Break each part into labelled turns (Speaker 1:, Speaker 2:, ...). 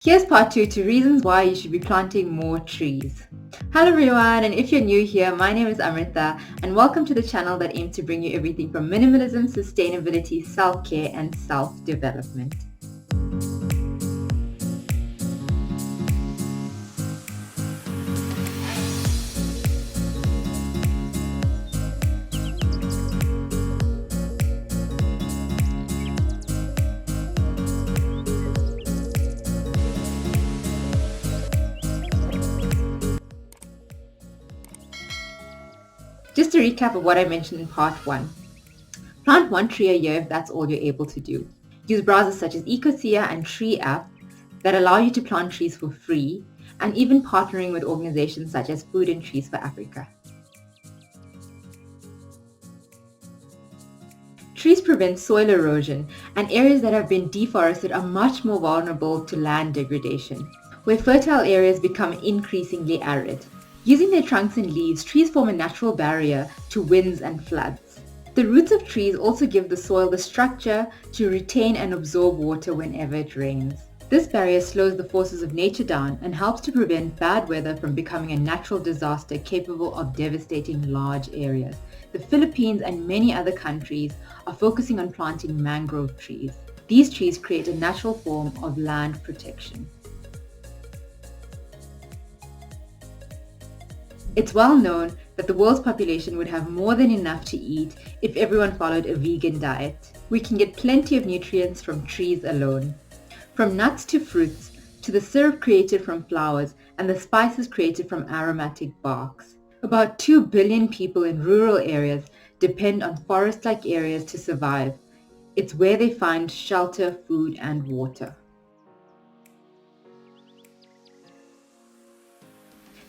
Speaker 1: Here's part 2 to reasons why you should be planting more trees. Hello everyone, and if you're new here, my name is Amrita and welcome to the channel that aims to bring you everything from minimalism, sustainability, self-care and self-development. Just a recap of what I mentioned in part 1. Plant one tree a year if that's all you're able to do. Use browsers such as Ecosia and Treeapp that allow you to plant trees for free, and even partnering with organizations such as Food and Trees for Africa. Trees prevent soil erosion, and areas that have been deforested are much more vulnerable to land degradation, where fertile areas become increasingly arid. Using their trunks and leaves, trees form a natural barrier to winds and floods. The roots of trees also give the soil the structure to retain and absorb water whenever it rains. This barrier slows the forces of nature down and helps to prevent bad weather from becoming a natural disaster capable of devastating large areas. The Philippines and many other countries are focusing on planting mangrove trees. These trees create a natural form of land protection. It's well known that the world's population would have more than enough to eat if everyone followed a vegan diet. We can get plenty of nutrients from trees alone. From nuts to fruits, to the syrup created from flowers and the spices created from aromatic barks. About 2 billion people in rural areas depend on forest-like areas to survive. It's where they find shelter, food, and water.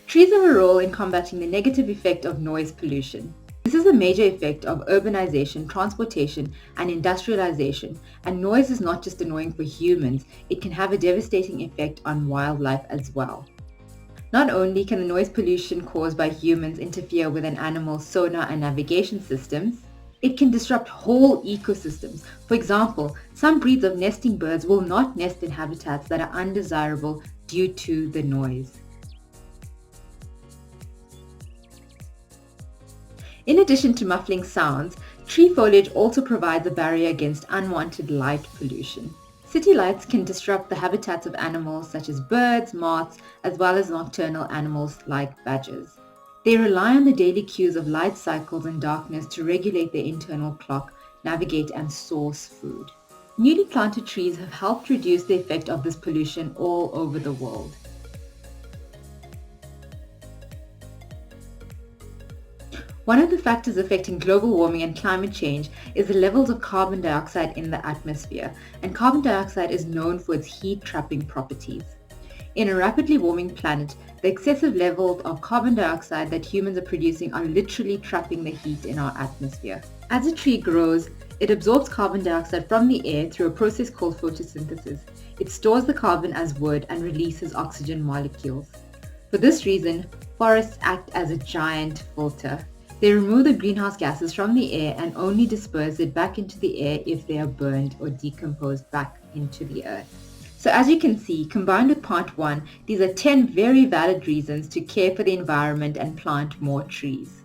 Speaker 1: Trees have a role in combating the negative effect of noise pollution. This is a major effect of urbanization, transportation, and industrialization, and noise is not just annoying for humans, it can have a devastating effect on wildlife as well. Not only can the noise pollution caused by humans interfere with an animal's sonar and navigation systems, it can disrupt whole ecosystems. For example, some breeds of nesting birds will not nest in habitats that are undesirable due to the noise. In addition to muffling sounds, tree foliage also provides a barrier against unwanted light pollution. City lights can disrupt the habitats of animals such as birds, moths, as well as nocturnal animals like badgers. They rely on the daily cues of light cycles and darkness to regulate their internal clock, navigate, and source food. Newly planted trees have helped reduce the effect of this pollution all over the world. One of the factors affecting global warming and climate change is the levels of carbon dioxide in the atmosphere, and carbon dioxide is known for its heat-trapping properties. In a rapidly warming planet, the excessive levels of carbon dioxide that humans are producing are literally trapping the heat in our atmosphere. As a tree grows, it absorbs carbon dioxide from the air through a process called photosynthesis. It stores the carbon as wood and releases oxygen molecules. For this reason, forests act as a giant filter. They remove the greenhouse gases from the air and only disperse it back into the air if they are burned or decomposed back into the earth. So as you can see, combined with part 1, these are 10 very valid reasons to care for the environment and plant more trees.